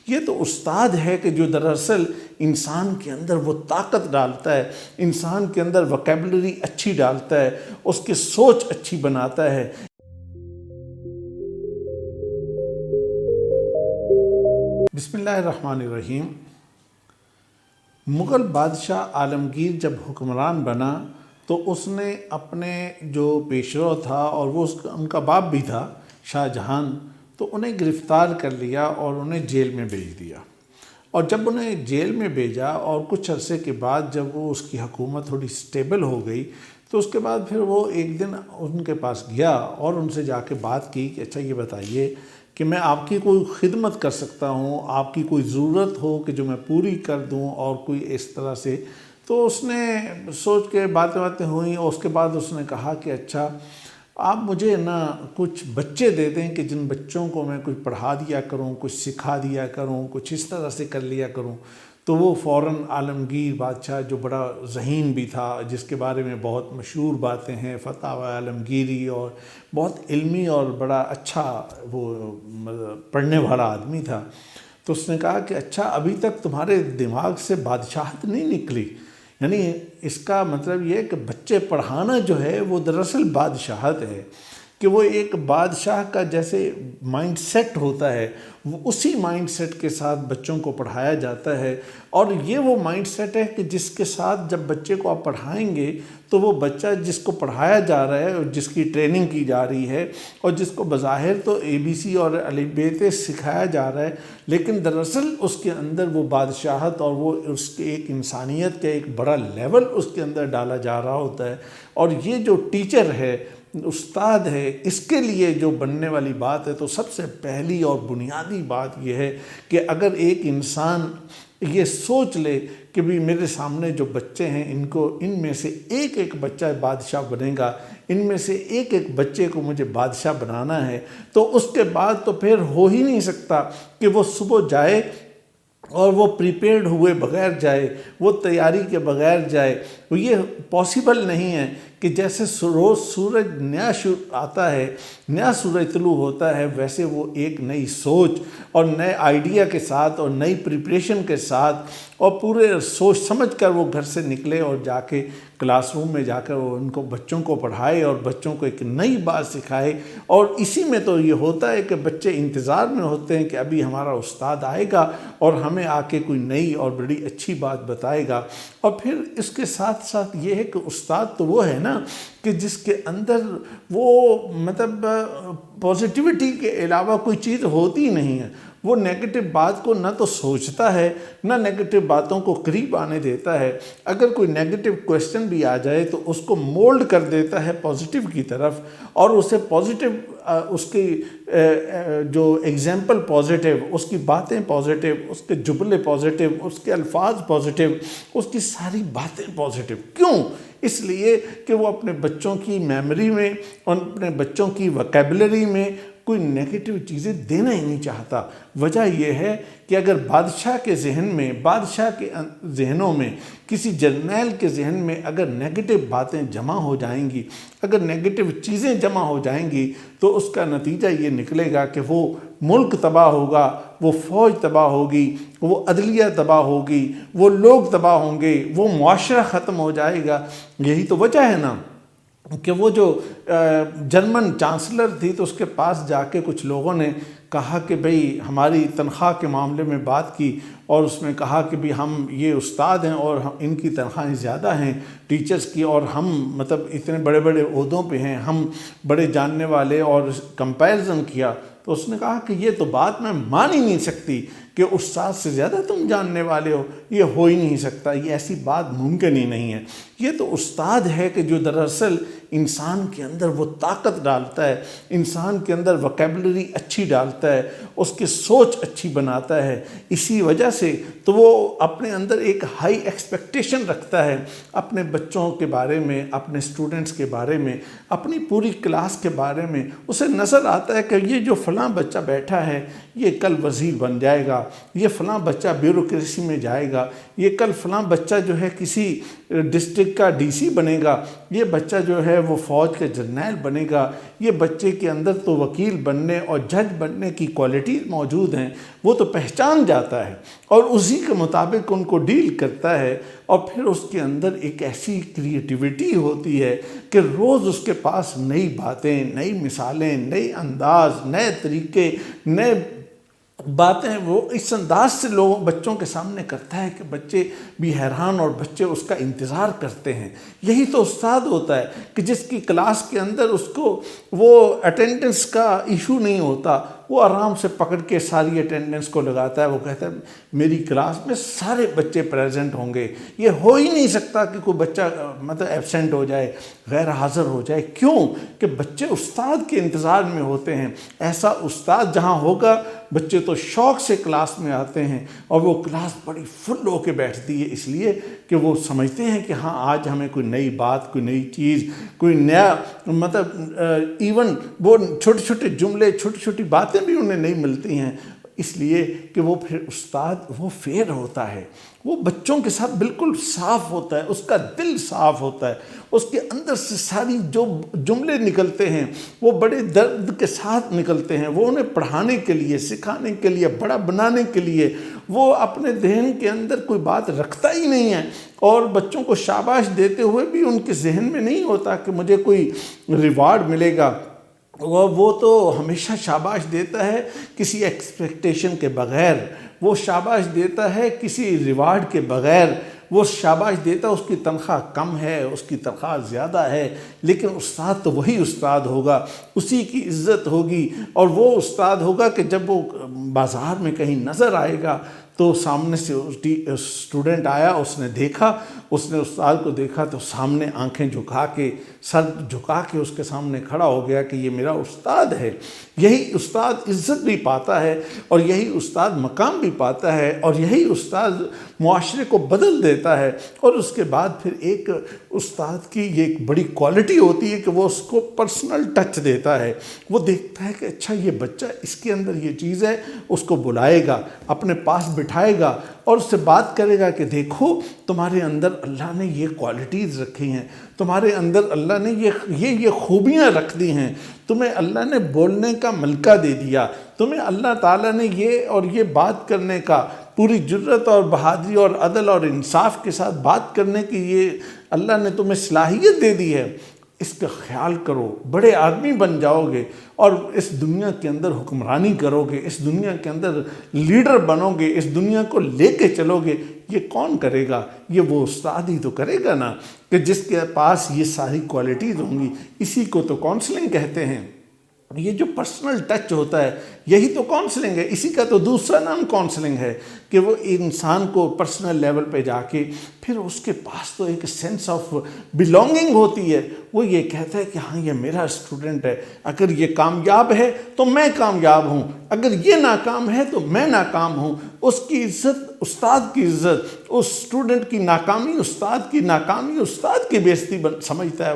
یہ تو استاد ہے کہ جو دراصل انسان کے اندر وہ طاقت ڈالتا ہے، انسان کے اندر وکیبلری اچھی ڈالتا ہے، اس کی سوچ اچھی بناتا ہے۔ بسم اللہ الرحمن الرحیم۔ مغل بادشاہ عالمگیر جب حکمران بنا تو اس نے اپنے جو پیشرو تھا اور وہ ان کا باپ بھی تھا شاہ جہاں، تو انہیں گرفتار کر لیا اور انہیں جیل میں بھیج دیا۔ اور جب انہیں جیل میں بھیجا اور کچھ عرصے کے بعد جب وہ اس کی حکومت تھوڑی سٹیبل ہو گئی تو اس کے بعد پھر وہ ایک دن ان کے پاس گیا اور ان سے جا کے بات کی کہ اچھا یہ بتائیے کہ میں آپ کی کوئی خدمت کر سکتا ہوں، آپ کی کوئی ضرورت ہو کہ جو میں پوری کر دوں اور کوئی اس طرح سے۔ تو اس نے سوچ کے باتیں ہوئیں اور اس کے بعد اس نے کہا کہ اچھا آپ مجھے کچھ بچے دے دیں کہ جن بچوں کو میں کچھ پڑھا دیا کروں، کچھ سکھا دیا کروں، کچھ اس طرح سے کر لیا کروں۔ تو وہ فوراً عالمگیر بادشاہ جو بڑا ذہین بھی تھا، جس کے بارے میں بہت مشہور باتیں ہیں، فتاوی عالمگیری، اور بہت علمی اور بڑا اچھا وہ پڑھنے والا آدمی تھا، تو اس نے کہا کہ اچھا ابھی تک تمہارے دماغ سے بادشاہت نہیں نکلی، یعنی اس کا مطلب یہ کہ بچے پڑھانا جو ہے وہ دراصل بادشاہت ہے، کہ وہ ایک بادشاہ کا جیسے مائنڈ سیٹ ہوتا ہے وہ اسی مائنڈ سیٹ کے ساتھ بچوں کو پڑھایا جاتا ہے۔ اور یہ وہ مائنڈ سیٹ ہے کہ جس کے ساتھ جب بچے کو آپ پڑھائیں گے تو وہ بچہ جس کو پڑھایا جا رہا ہے اور جس کی ٹریننگ کی جا رہی ہے اور جس کو بظاہر تو ABC اور الف ب ت سکھایا جا رہا ہے، لیکن دراصل اس کے اندر وہ بادشاہت اور وہ اس کے ایک انسانیت کا ایک بڑا لیول اس کے اندر ڈالا جا رہا ہوتا ہے۔ اور یہ جو ٹیچر ہے، استاد ہے، اس کے لیے جو بننے والی بات ہے تو سب سے پہلی اور بنیادی بات یہ ہے کہ اگر ایک انسان یہ سوچ لے کہ بھی میرے سامنے جو بچے ہیں ان میں سے ایک ایک بچہ بادشاہ بنے گا، ان میں سے ایک ایک بچے کو مجھے بادشاہ بنانا ہے، تو اس کے بعد تو پھر ہو ہی نہیں سکتا کہ وہ صبح جائے اور وہ پریپیئرڈ ہوئے بغیر جائے، وہ تیاری کے بغیر جائے۔ یہ پاسبل نہیں ہے کہ جیسے روز سورج نیا آتا ہے، نیا سورج طلوع ہوتا ہے، ویسے وہ ایک نئی سوچ اور نئے آئیڈیا کے ساتھ اور نئی پریپریشن کے ساتھ اور پورے سوچ سمجھ کر وہ گھر سے نکلے اور جا کے کلاس روم میں جا کر وہ ان کو بچوں کو پڑھائے اور بچوں کو ایک نئی بات سکھائے۔ اور اسی میں تو یہ ہوتا ہے کہ بچے انتظار میں ہوتے ہیں کہ ابھی ہمارا استاد آئے گا اور ہمیں آ کے کوئی نئی اور بڑی اچھی بات بتائے گا۔ اور پھر اس کے ساتھ ساتھ یہ ہے کہ استاد تو وہ ہے نا کہ جس کے اندر وہ مطلب پازیٹیوٹی کے علاوہ کوئی چیز ہوتی نہیں ہے، وہ نیگیٹو بات کو نہ تو سوچتا ہے نہ نیگیٹو باتوں کو قریب آنے دیتا ہے۔ اگر کوئی نیگیٹو کویسچن بھی آ جائے تو اس کو مولڈ کر دیتا ہے پازیٹیو کی طرف، اور اسے پازیٹیو اس کی جو ایگزامپل پازیٹیو، اس کی باتیں پازیٹیو، اس کے جملے پازیٹیو، اس کے الفاظ پازیٹیو، اس کی ساری باتیں پازیٹیو۔ کیوں؟ اس لیے کہ وہ اپنے بچوں کی میموری میں اور اپنے بچوں کی وکیبلری میں کوئی نیگیٹو چیزیں دینا ہی نہیں چاہتا۔ وجہ یہ ہے کہ اگر بادشاہ کے ذہن میں، بادشاہ کے ذہنوں میں، کسی جرنیل کے ذہن میں اگر نیگیٹو باتیں جمع ہو جائیں گی، اگر نیگیٹو چیزیں جمع ہو جائیں گی تو اس کا نتیجہ یہ نکلے گا کہ وہ ملک تباہ ہوگا، وہ فوج تباہ ہوگی، وہ عدلیہ تباہ ہوگی، وہ لوگ تباہ ہوں گے، وہ معاشرہ ختم ہو جائے گا۔ یہی تو وجہ ہے نا کہ وہ جو جرمن چانسلر تھی تو اس کے پاس جا کے کچھ لوگوں نے کہا کہ بھئی ہماری تنخواہ کے معاملے میں بات کی، اور اس میں کہا کہ بھی ہم یہ استاد ہیں اور ان کی تنخواہیں زیادہ ہیں ٹیچرز کی، اور ہم مطلب اتنے بڑے بڑے عہدوں پہ ہیں، ہم بڑے جاننے والے، اور کمپیرزن کیا تو اس نے کہا کہ یہ تو بات میں مان ہی نہیں سکتی کہ استاد سے زیادہ تم جاننے والے ہو، یہ ہو ہی نہیں سکتا، یہ ایسی بات ممکن ہی نہیں ہے۔ یہ تو استاد ہے کہ جو دراصل انسان کے اندر وہ طاقت ڈالتا ہے، انسان کے اندر وکیبلری اچھی ڈالتا ہے، اس کی سوچ اچھی بناتا ہے۔ اسی وجہ سے تو وہ اپنے اندر ایک ہائی ایکسپیکٹیشن رکھتا ہے اپنے بچوں کے بارے میں، اپنے اسٹوڈنٹس کے بارے میں، اپنی پوری کلاس کے بارے میں۔ اسے نظر آتا ہے کہ یہ جو فلاں بچہ بیٹھا ہے یہ کل وزیر بن جائے گا، یہ فلاں بچہ بیوروکریسی میں جائے گا، یہ کل فلاں بچہ جو ہے کسی ڈسٹرکٹ کا ڈی سی بنے گا، یہ بچہ جو ہے وہ فوج کا جرنیل بنے گا، یہ بچے کے اندر تو وکیل بننے اور جج بننے کی کوالٹیز موجود ہیں، وہ تو پہچان جاتا ہے اور اسی کے مطابق ان کو ڈیل کرتا ہے، اور پھر اس کے اندر ایک ایسی کریٹیوٹی ہوتی ہے کہ روز اس کے پاس نئی باتیں، نئی مثالیں، نئے انداز، نئے طریقے، نئے باتیں وہ اس انداز سے بچوں کے سامنے کرتا ہے کہ بچے بھی حیران اور بچے اس کا انتظار کرتے ہیں۔ یہی تو استاد ہوتا ہے کہ جس کی کلاس کے اندر اس کو وہ اٹینڈنس کا ایشو نہیں ہوتا، وہ آرام سے پکڑ کے ساری اٹینڈنس کو لگاتا ہے، وہ کہتا ہے میری کلاس میں سارے بچے پریزنٹ ہوں گے، یہ ہو ہی نہیں سکتا کہ کوئی بچہ ایبسینٹ ہو جائے، غیر حاضر ہو جائے۔ کیوں؟ کہ بچے استاد کے انتظار میں ہوتے ہیں۔ ایسا استاد جہاں ہوگا بچے تو شوق سے کلاس میں آتے ہیں اور وہ کلاس بڑی فل ہو کے بیٹھتی ہے، اس لیے کہ وہ سمجھتے ہیں کہ ہاں آج ہمیں کوئی نئی بات، کوئی نئی چیز، کوئی نیا ایون وہ چھوٹے چھوٹے جملے، چھوٹی چھوٹی باتیں بھی انہیں نہیں ملتی ہیں، اس لیے کہ وہ پھر استاد وہ فیئر ہوتا ہے، وہ بچوں کے ساتھ بالکل صاف ہوتا ہے، اس کا دل صاف ہوتا ہے، اس کے اندر سے ساری جو جملے نکلتے ہیں وہ بڑے درد کے ساتھ نکلتے ہیں، وہ انہیں پڑھانے کے لیے، سکھانے کے لیے، بڑا بنانے کے لیے وہ اپنے ذہن کے اندر کوئی بات رکھتا ہی نہیں ہے، اور بچوں کو شاباش دیتے ہوئے بھی ان کے ذہن میں نہیں ہوتا کہ مجھے کوئی ریوارڈ ملے گا، وہ تو ہمیشہ شاباش دیتا ہے کسی ایکسپیکٹیشن کے بغیر، وہ شاباش دیتا ہے کسی ریوارڈ کے بغیر، وہ شاباش دیتا ہے اس کی تنخواہ کم ہے، اس کی تنخواہ زیادہ ہے، لیکن استاد تو وہی استاد ہوگا، اسی کی عزت ہوگی، اور وہ استاد ہوگا کہ جب وہ بازار میں کہیں نظر آئے گا تو سامنے سے اسٹوڈنٹ آیا، اس نے دیکھا، اس نے استاد کو دیکھا تو سامنے آنکھیں جھکا کے، سر جھکا کے اس کے سامنے کھڑا ہو گیا کہ یہ میرا استاد ہے۔ یہی استاد عزت بھی پاتا ہے اور یہی استاد مقام بھی پاتا ہے اور یہی استاد معاشرے کو بدل دیتا ہے۔ اور اس کے بعد پھر ایک استاد کی یہ ایک بڑی کوالٹی ہوتی ہے کہ وہ اس کو پرسنل ٹچ دیتا ہے، وہ دیکھتا ہے کہ اچھا یہ بچہ، اس کے اندر یہ چیز ہے، اس کو بلائے گا، اپنے پاس بٹھائے گا اور اس سے بات کرے گا کہ دیکھو تمہارے اندر اللہ نے یہ کوالٹیز رکھی ہیں، تمہارے اندر اللہ نے یہ خوبیاں رکھ دی ہیں، تمہیں اللہ نے بولنے کا ملکہ دے دیا، تمہیں اللہ تعالیٰ نے یہ بات کرنے کا پوری جرت اور بہادری اور عدل اور انصاف کے ساتھ بات کرنے کی یہ اللہ نے تمہیں صلاحیت دے دی ہے، اس کا خیال کرو، بڑے آدمی بن جاؤ گے اور اس دنیا کے اندر حکمرانی کرو گے، اس دنیا کے اندر لیڈر بنو گے، اس دنیا کو لے کے چلو گے۔ یہ کون کرے گا؟ یہ وہ استاد ہی تو کرے گا نا، کہ جس کے پاس یہ ساری کوالٹیز ہوں گی۔ اسی کو تو کاؤنسلنگ کہتے ہیں۔ یہ جو پرسنل ٹچ ہوتا ہے یہی تو کاؤنسلنگ ہے، اسی کا تو دوسرا نام کاؤنسلنگ ہے، کہ وہ انسان کو پرسنل لیول پہ جا کے پھر اس کے پاس تو ایک سینس آف بیلونگنگ ہوتی ہے، وہ یہ کہتا ہے کہ ہاں یہ میرا اسٹوڈنٹ ہے، اگر یہ کامیاب ہے تو میں کامیاب ہوں، اگر یہ ناکام ہے تو میں ناکام ہوں۔ اس کی عزت استاد کی عزت، اس اسٹوڈنٹ کی ناکامی استاد کی ناکامی، استاد کی بےعزتی سمجھتا ہے،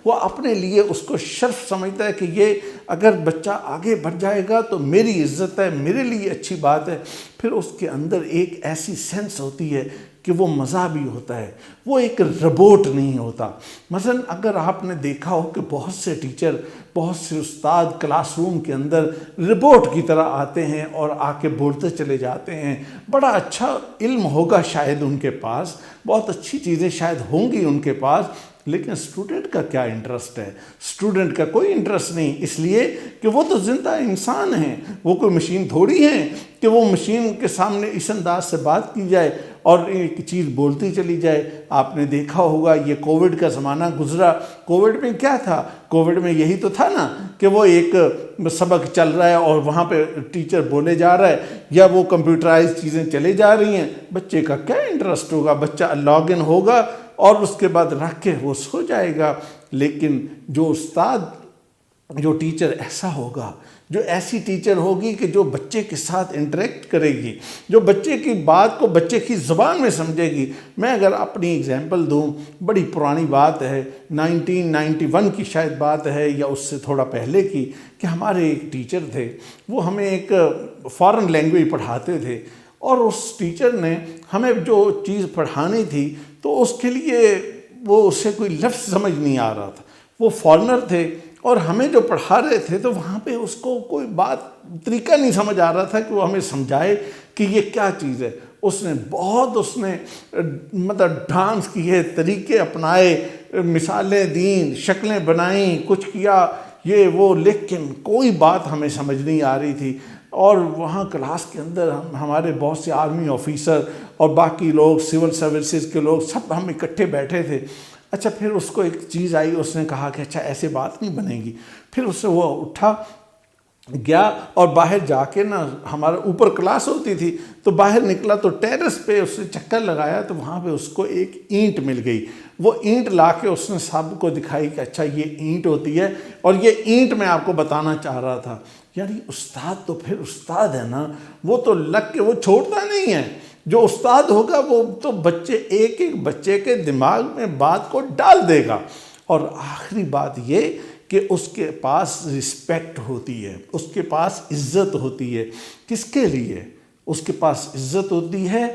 وہ اپنے لیے اس کو شرف سمجھتا ہے کہ یہ اگر بچہ آگے بڑھ جائے گا تو میری عزت ہے، میرے لیے اچھی بات ہے۔ پھر اس کے اندر ایک ایسی سینس ہوتی ہے کہ وہ مزہ بھی ہوتا ہے، وہ ایک ربوٹ نہیں ہوتا۔ مثلا اگر آپ نے دیکھا ہو کہ بہت سے ٹیچر، بہت سے استاد کلاس روم کے اندر ربوٹ کی طرح آتے ہیں اور آ کے بولتے چلے جاتے ہیں، بڑا اچھا علم ہوگا شاید ان کے پاس، بہت اچھی چیزیں شاید ہوں گی ان کے پاس، لیکن اسٹوڈنٹ کا کیا انٹرسٹ ہے؟ اسٹوڈنٹ کا کوئی انٹرسٹ نہیں، اس لیے کہ وہ تو زندہ انسان ہیں، وہ کوئی مشین تھوڑی ہیں کہ وہ مشین کے سامنے اس انداز سے بات کی جائے اور ایک چیز بولتی چلی جائے۔ آپ نے دیکھا ہوگا یہ کووڈ کا زمانہ گزرا، کووڈ میں کیا تھا؟ کووڈ میں یہی تو تھا نا کہ وہ ایک سبق چل رہا ہے اور وہاں پہ ٹیچر بولے جا رہا ہے یا وہ کمپیوٹرائز چیزیں چلے جا رہی ہیں، بچے کا کیا انٹرسٹ ہوگا؟ بچہ لاگ ان ہوگا اور اس کے بعد رکھ کے وہ سو جائے گا۔ لیکن جو استاد، جو ٹیچر ایسا ہوگا جو ایسی ٹیچر ہوگی کہ جو بچے کے ساتھ انٹریکٹ کرے گی، جو بچے کی بات کو بچے کی زبان میں سمجھے گی۔ میں اگر اپنی اگزامپل دوں، بڑی پرانی بات ہے، 1991 کی شاید بات ہے یا اس سے تھوڑا پہلے کی، کہ ہمارے ایک ٹیچر تھے، وہ ہمیں ایک فارن لینگویج پڑھاتے تھے، اور اس ٹیچر نے ہمیں جو چیز پڑھانی تھی تو اس کے لیے وہ اسے کوئی لفظ سمجھ نہیں آ رہا تھا، وہ فارنر تھے اور ہمیں جو پڑھا رہے تھے تو وہاں پہ اس کو کوئی بات طریقہ نہیں سمجھ آ رہا تھا کہ وہ ہمیں سمجھائے کہ یہ کیا چیز ہے۔ اس نے مطلب ڈانس کیے، طریقے اپنائے، مثالیں دیں، شکلیں بنائیں، کچھ کیا یہ وہ، لیکن کوئی بات ہمیں سمجھ نہیں آ رہی تھی۔ اور وہاں کلاس کے اندر ہمارے بہت سے آرمی آفیسر اور باقی لوگ، سول سروسز کے لوگ، سب ہم اکٹھے بیٹھے تھے۔ اچھا پھر اس کو ایک چیز آئی، اس نے کہا کہ اچھا ایسے بات نہیں بنے گی۔ پھر اس سے وہ اٹھا گیا اور باہر جا کے نا، ہمارا اوپر کلاس ہوتی تھی تو باہر نکلا تو ٹیرس پہ اس نے چکر لگایا تو وہاں پہ اس کو ایک اینٹ مل گئی۔ وہ اینٹ لا کے اس نے سب کو دکھائی کہ اچھا یہ اینٹ ہوتی ہے اور یہ اینٹ میں آپ کو بتانا چاہ رہا تھا۔ یعنی استاد تو پھر استاد ہے نا، وہ تو لگ کے وہ چھوڑتا نہیں ہے۔ جو استاد ہوگا وہ تو ایک ایک بچے کے دماغ میں بات کو ڈال دے گا۔ اور آخری بات یہ کہ اس کے پاس رسپیکٹ ہوتی ہے، اس کے پاس عزت ہوتی ہے۔ کس کے لیے اس کے پاس عزت ہوتی ہے؟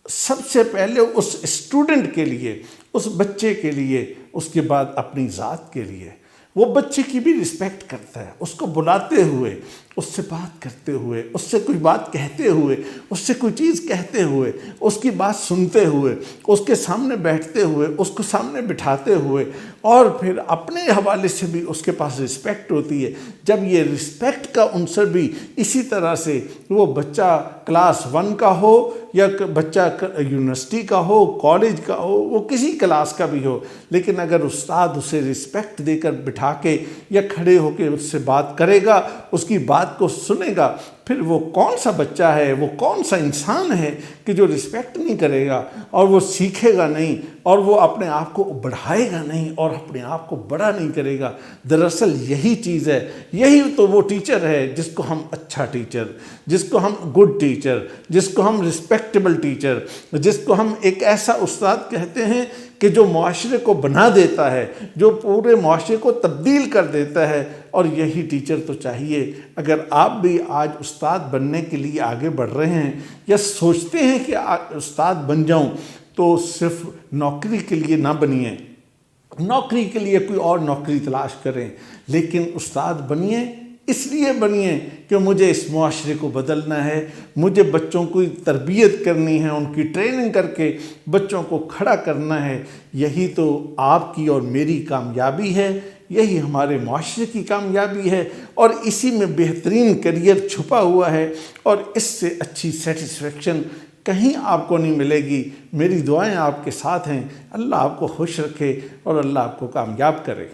سب سے پہلے اس اسٹوڈنٹ کے لیے، اس بچے کے لیے، اس کے بعد اپنی ذات کے لیے۔ وہ بچے کی بھی رسپیکٹ کرتا ہے، اس کو بلاتے ہوئے، اس سے بات کرتے ہوئے، اس سے کوئی بات کہتے ہوئے، اس سے کوئی چیز کہتے ہوئے، اس کی بات سنتے ہوئے، اس کے سامنے بیٹھتے ہوئے، اس کو سامنے بٹھاتے ہوئے، اور پھر اپنے حوالے سے بھی اس کے پاس رسپیکٹ ہوتی ہے۔ جب یہ رسپیکٹ کا عنصر بھی اسی طرح سے، وہ بچہ کلاس 1 کا ہو یا بچہ یونیورسٹی کا ہو، کالج کا ہو، وہ کسی کلاس کا بھی ہو، لیکن اگر استاد اسے رسپیکٹ دے کر بٹھا کے یا کھڑے ہو کے اس سے بات کرے گا، اس کی بات کو سنے گا، پھر وہ کون سا بچہ ہے، وہ کون سا انسان ہے کہ جو رسپیکٹ نہیں کرے گا، اور وہ سیکھے گا نہیں، اور وہ اپنے آپ کو بڑھائے گا نہیں، اور اپنے آپ کو بڑا نہیں کرے گا۔ دراصل یہی چیز ہے، یہی تو وہ ٹیچر ہے جس کو ہم اچھا ٹیچر، جس کو ہم گڈ ٹیچر، جس کو ہم رسپیکٹیبل ٹیچر، جس کو ہم ایک ایسا استاد کہتے ہیں کہ جو معاشرے کو بنا دیتا ہے، جو پورے معاشرے کو تبدیل کر دیتا ہے۔ اور یہی ٹیچر تو چاہیے۔ اگر آپ بھی آج استاد بننے کے لیے آگے بڑھ رہے ہیں یا سوچتے ہیں کہ استاد بن جاؤں، تو صرف نوکری کے لیے نہ بنیے، نوکری کے لیے کوئی اور نوکری تلاش کریں، لیکن استاد بنیے، اس لیے بنیے کہ مجھے اس معاشرے کو بدلنا ہے، مجھے بچوں کی تربیت کرنی ہے، ان کی ٹریننگ کر کے بچوں کو کھڑا کرنا ہے۔ یہی تو آپ کی اور میری کامیابی ہے، یہی ہمارے معاشرے کی کامیابی ہے، اور اسی میں بہترین کیریئر چھپا ہوا ہے، اور اس سے اچھی سیٹسفیکشن کہیں آپ کو نہیں ملے گی۔ میری دعائیں آپ کے ساتھ ہیں، اللہ آپ کو خوش رکھے اور اللہ آپ کو کامیاب کرے۔